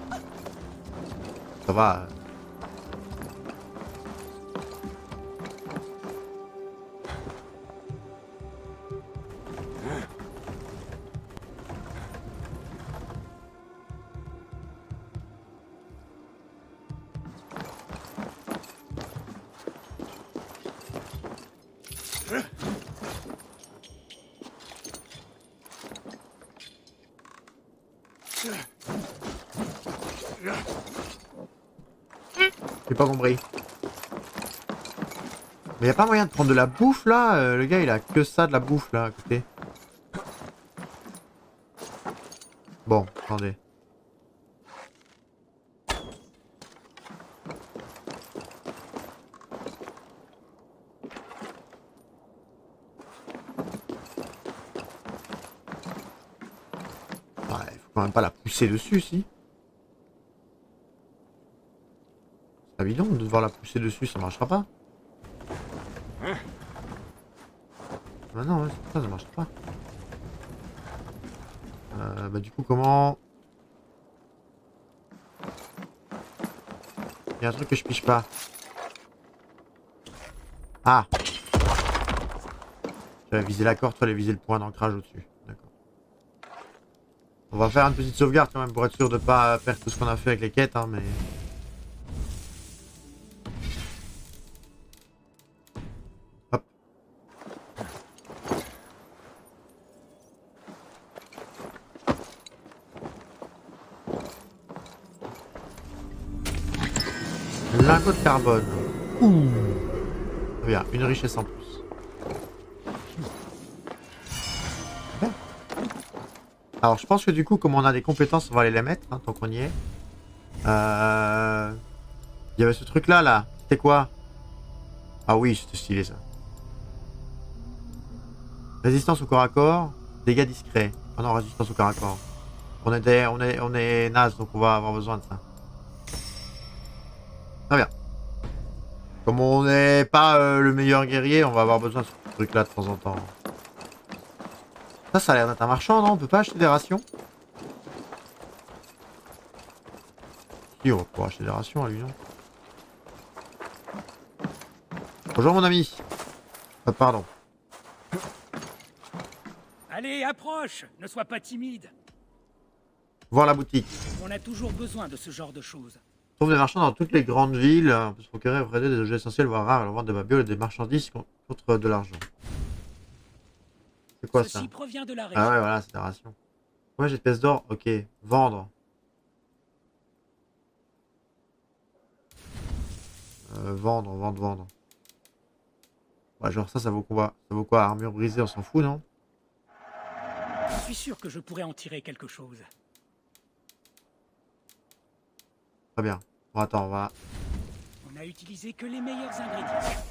Ça va. J'ai pas compris. Mais y a pas moyen de prendre de la bouffe là? Le gars il a que ça de la bouffe là à côté. Bon, attendez. Ouais, faut quand même pas la pousser dessus si. C'est évident de devoir la pousser dessus, ça marchera pas. Bah non, ouais, ça marchera pas. Bah du coup comment... Il y a un truc que je piche pas. Ah! J'avais visé la corde, fallait viser le point d'ancrage au-dessus. D'accord. On va faire une petite sauvegarde quand même pour être sûr de pas perdre tout ce qu'on a fait avec les quêtes, hein, mais... Hop. Lingot de carbone. Ouh. Très bien, une richesse en plus. Bien. Alors je pense que du coup, comme on a des compétences, on va aller les mettre, hein, tant qu'on y est. Il y avait ce truc là. C'était quoi? Ah oui, c'était stylé ça. Résistance au corps à corps, dégâts discrets. Oh non, résistance au corps à corps. On est naze, donc on va avoir besoin de ça. Très bien. Comme on n'est pas le meilleur guerrier, on va avoir besoin de ce truc là de temps en temps. Ça a l'air d'être un marchand, non? On peut pas acheter des rations? Si, on va pouvoir acheter des rations à lui, non? Bonjour mon ami. Pardon. Allez, approche! Ne sois pas timide. Voir la boutique. On a toujours besoin de ce genre de choses. On trouve des marchands dans toutes les grandes villes. On peut se procurer et prêter des objets essentiels, voire rares, la vente de babioles et des marchandises contre de l'argent. C'est quoi ça? Ceci provient de la région. Ah ouais, voilà, c'est des rations. Ouais, j'ai espèce d'or. Ok, vendre. Vendre. Ouais, genre ça vaut quoi? Ça vaut quoi? Armure brisée, on s'en fout, non? Je suis sûr que je pourrais en tirer quelque chose. Très bien. Bon, attends, On n'a utilisé que les meilleurs ingrédients.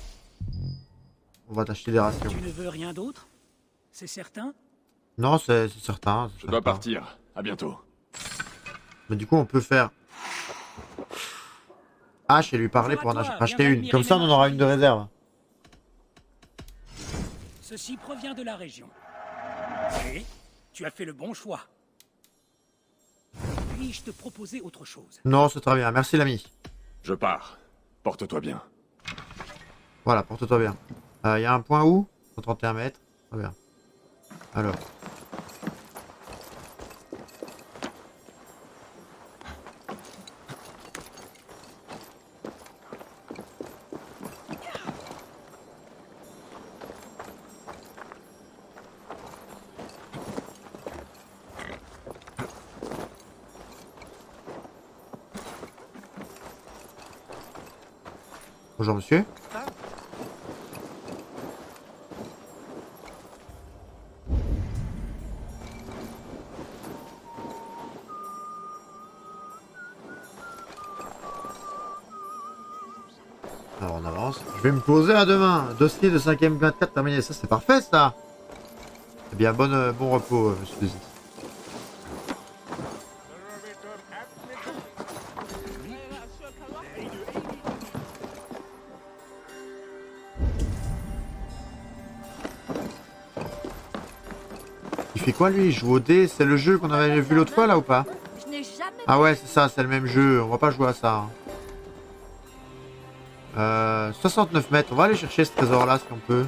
on va t'acheter des rations. Tu ne veux rien d'autre? C'est certain? Non, c'est certain. Je dois partir. À bientôt. Mais du coup, on peut faire... H et lui parler pour en acheter une. Comme ça, on en aura une de réserve. Ceci provient de la région. Et tu as fait le bon choix. Puis-je te proposer autre chose? Non, c'est très bien. Merci l'ami. Je pars. Porte-toi bien. Voilà, porte-toi bien. Il y a un point où? 131 mètres. Très bien. Alors. Bonjour monsieur. Alors on avance. Je vais me poser à demain. Dossier de 5ème 24 terminé. Ça c'est parfait ça. Eh bien bon repos monsieur Desi. Il fait quoi lui? Il joue au dé? C'est le jeu qu'on avait vu l'autre fois là ou pas? Je n'ai jamais... Ah ouais c'est ça, c'est le même jeu. On va pas jouer à ça. 69 mètres. On va aller chercher ce trésor là si on peut.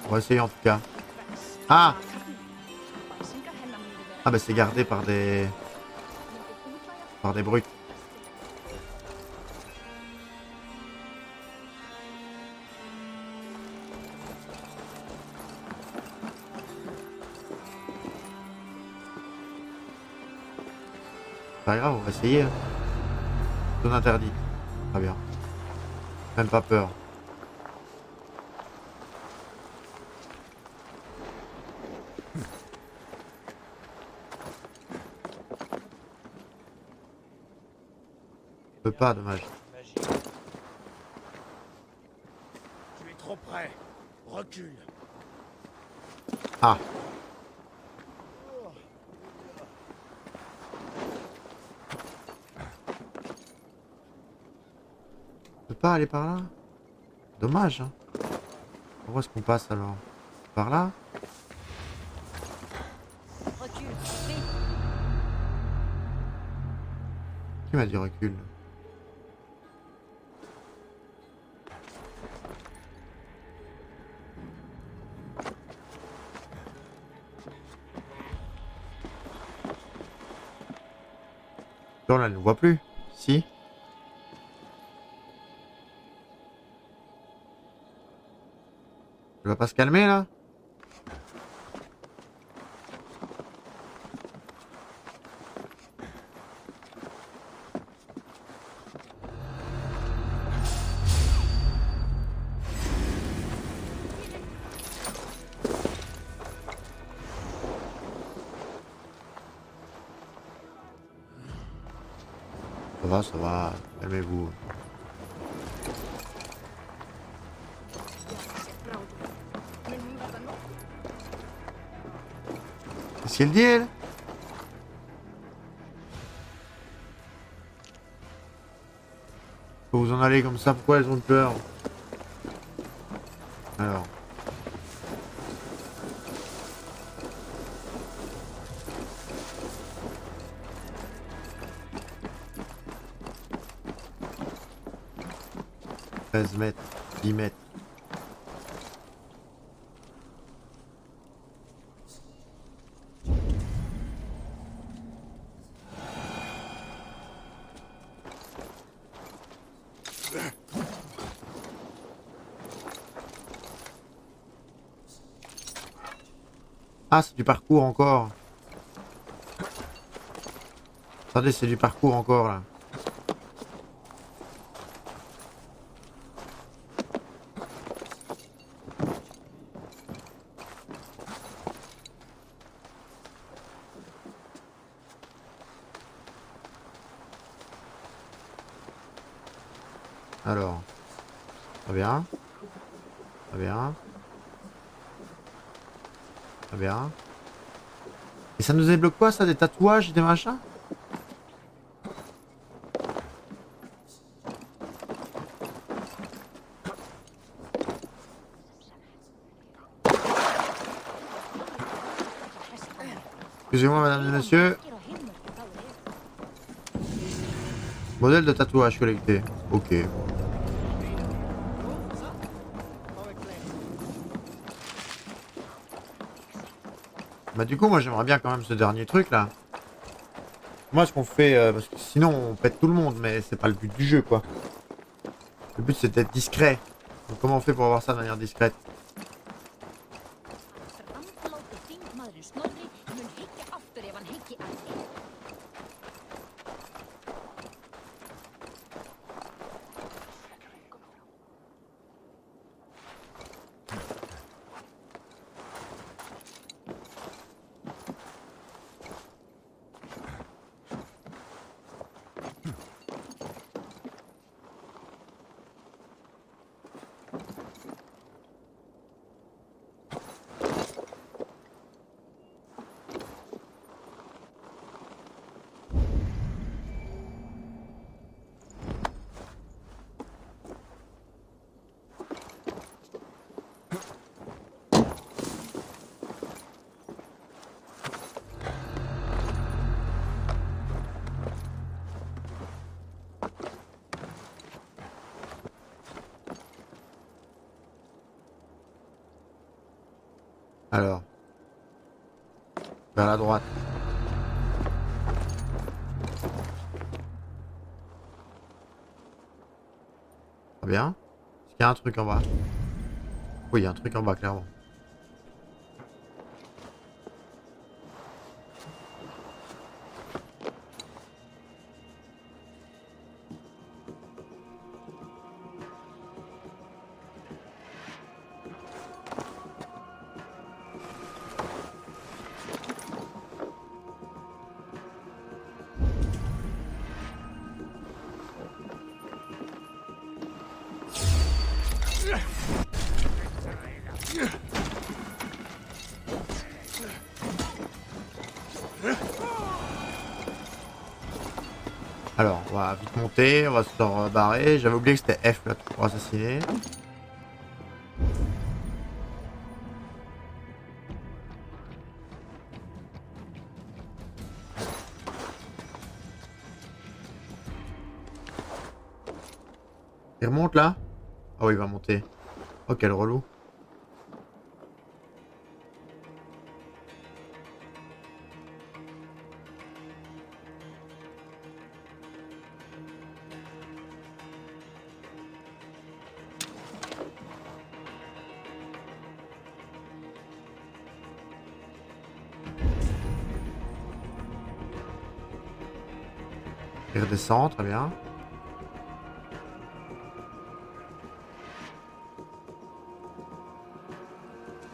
On va essayer en tout cas. Ah! Ah bah c'est gardé par des... par des brutes. Pas grave, on va essayer. Hein. Zone interdite. Très bien. Même pas peur. Je peux pas, dommage. Tu es trop près. Recule. Ah. Je peux pas aller par là? Dommage, hein. Où est-ce qu'on passe alors? Par là? Recule, vite. Qui m'a dit recule? Non, là, elle ne voit plus. Si. Elle va pas se calmer là? Ça va, calmez-vous. Qu'est-ce qu'elle dit, elle? Faut vous en aller comme ça, pourquoi elles ont peur? Alors. Mètres, 10 mètres. Ah, c'est du parcours encore. Attendez, c'est du parcours encore là. Alors, très bien, très bien, très bien. Et ça nous débloque quoi ça, des tatouages et des machins? Excusez-moi, madame et monsieur. Modèle de tatouage collecté. Ok. Bah du coup, moi j'aimerais bien quand même ce dernier truc là. Moi ce qu'on fait, parce que sinon on pète tout le monde, mais c'est pas le but du jeu quoi. Le but c'est d'être discret. Donc comment on fait pour avoir ça de manière discrète? Alors. Vers la droite. Très bien. Est-ce qu'il y a un truc en bas? Oui, il y a un truc en bas, clairement. Alors, on va vite monter, on va se faire barrer. J'avais oublié que c'était F là pour assassiner. Il remonte là? Ah oui, il va monter. Oh, quel relou. Il redescend, très bien.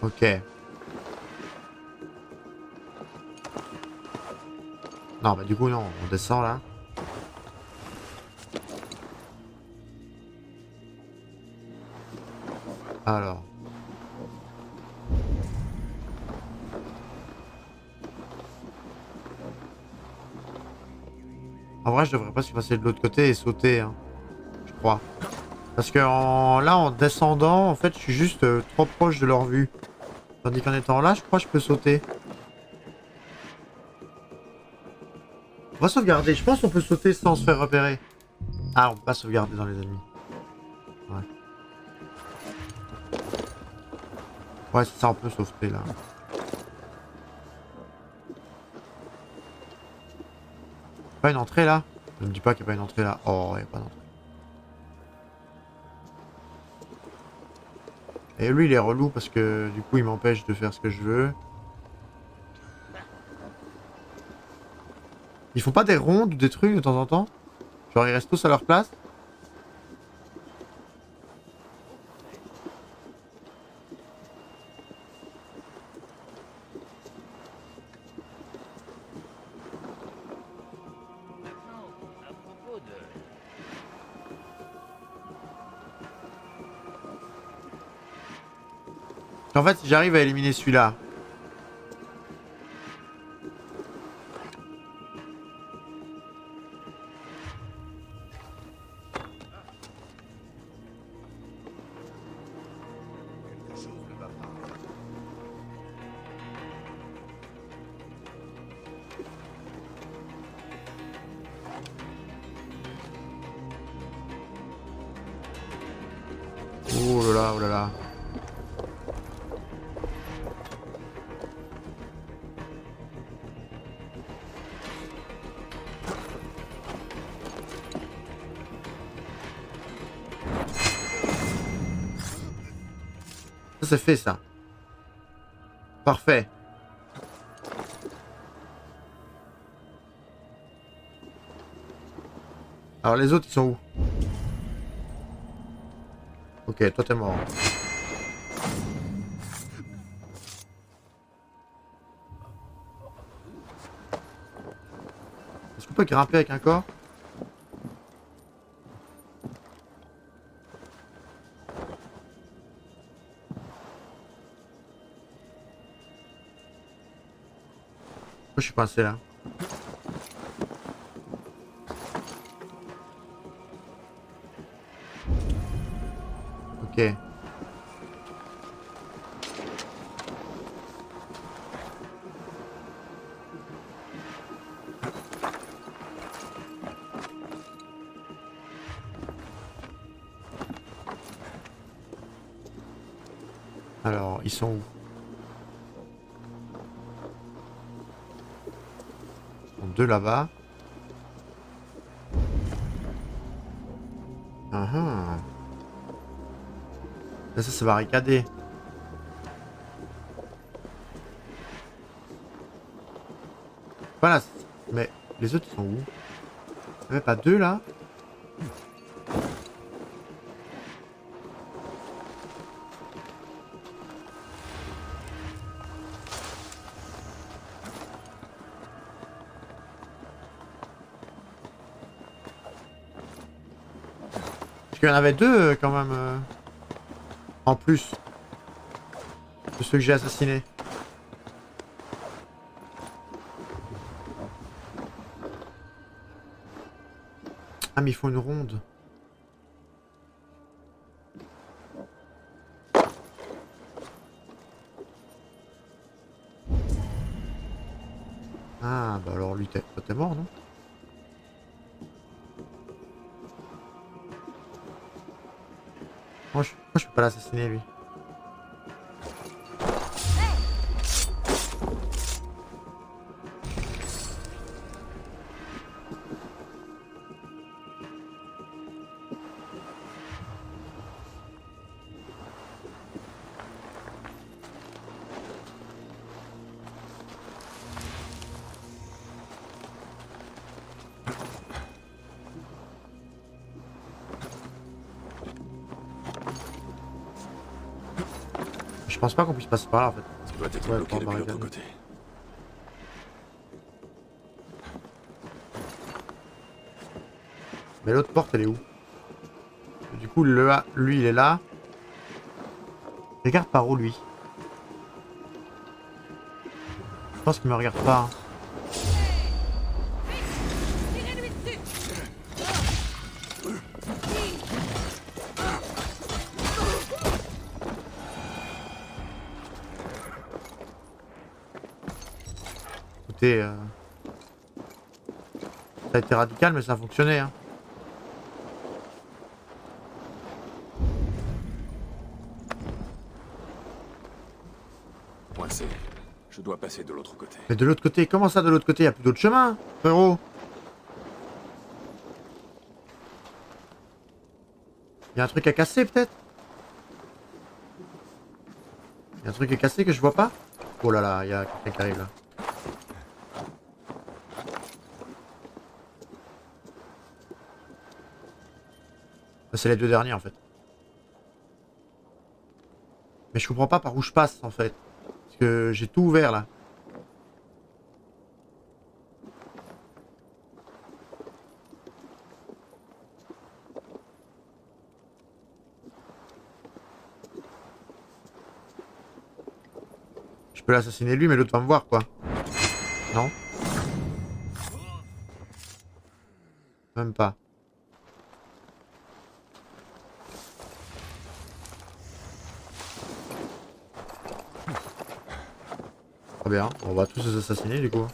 Ok. Non, bah du coup non, on descend là. Alors. En vrai, je devrais pas se passer de l'autre côté et sauter, hein. Je crois. Parce que là, en descendant, en fait, je suis juste trop proche de leur vue. Tandis qu'en étant là, je crois que je peux sauter. On va sauvegarder. Je pense qu'on peut sauter sans se faire repérer. Ah, on peut pas sauvegarder dans les ennemis. Ouais. Ouais, c'est ça, on peut sauveter là. Pas une entrée là? Ne me dis pas qu'il n'y a pas une entrée là. Oh, il n'y a pas d'entrée. Et lui, il est relou parce que du coup, il m'empêche de faire ce que je veux. Ils font pas des rondes ou des trucs de temps en temps? Genre, ils restent tous à leur place? En fait, si j'arrive à éliminer celui-là. Oh là là, oh là là. Ça c'est fait ça. Parfait. Alors les autres ils sont où? Ok, toi t'es mort. Est-ce qu'on peut grimper avec un corps? Pourquoi je suis coincé là? Ok. Alors, ils sont où? Ils sont deux là-bas. Ah. Là, ça c'est barricadé. Voilà. Mais les autres ils sont où? Il n'y avait pas deux là? Parce qu'il y en avait deux quand même. En plus. De ceux que j'ai assassinés. Ah mais il faut une ronde. Ah bah alors lui t'es mort non? Moi je peux pas l'assassiner lui. Je pense pas qu'on puisse passer par là en fait. Ça doit être Ouais, bloqué par depuis l'autre barricade. côté. Mais l'autre porte elle est où? Du coup lui il est là. Regarde par où lui? Je pense qu'il me regarde pas. Hein. Écoutez, ça a été radical mais ça a fonctionné. Hein. Coincé. Je dois passer de l'autre côté. Mais de l'autre côté, comment ça de l'autre côté? Y a plus d'autre chemin, frérot. Y a un truc à casser peut-être? Y a un truc à casser que je vois pas? Oh là là, y a quelqu'un qui arrive là. C'est les deux derniers en fait. Mais je comprends pas par où je passe en fait. Parce que j'ai tout ouvert là. Je peux l'assassiner lui mais l'autre va me voir quoi. Non? Même pas. Très bien, on va tous les assassiner du coup.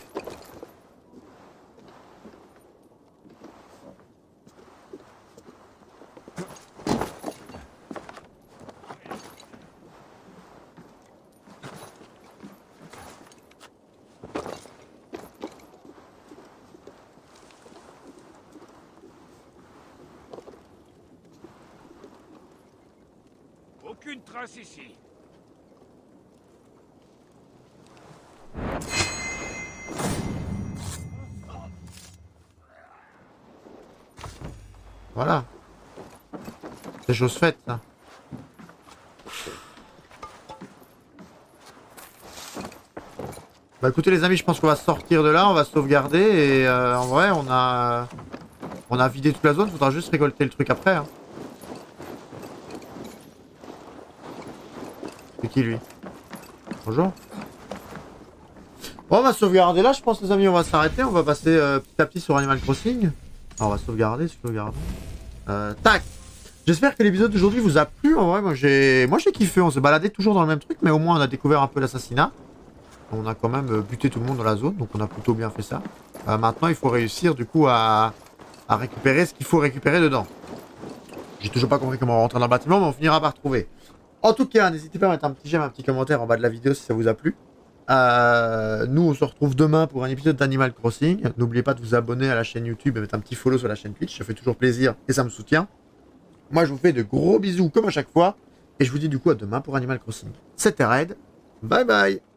Aucune trace ici. Voilà. C'est chose faite, ça. Bah écoutez les amis, je pense qu'on va sortir de là, on va sauvegarder et en vrai on a vidé toute la zone, faudra juste récolter le truc après. Hein. C'est qui lui? Bonjour. Bon, on va sauvegarder là, je pense les amis, on va s'arrêter, on va passer petit à petit sur Animal Crossing. Alors, on va sauvegarder, sauvegardons. Tac. J'espère que l'épisode d'aujourd'hui vous a plu, en vrai, moi j'ai kiffé, on se baladait toujours dans le même truc, mais au moins on a découvert un peu l'assassinat. On a quand même buté tout le monde dans la zone, donc on a plutôt bien fait ça. Maintenant, il faut réussir du coup à récupérer ce qu'il faut récupérer dedans. J'ai toujours pas compris comment rentrer dans le bâtiment, mais on finira par trouver. En tout cas, n'hésitez pas à mettre un petit j'aime, un petit commentaire en bas de la vidéo si ça vous a plu. Nous, on se retrouve demain pour un épisode d'Animal Crossing. N'oubliez pas de vous abonner à la chaîne YouTube et mettre un petit follow sur la chaîne Twitch. Ça fait toujours plaisir et ça me soutient. Moi, je vous fais de gros bisous comme à chaque fois. Et je vous dis du coup à demain pour Animal Crossing. C'était Red. Bye bye.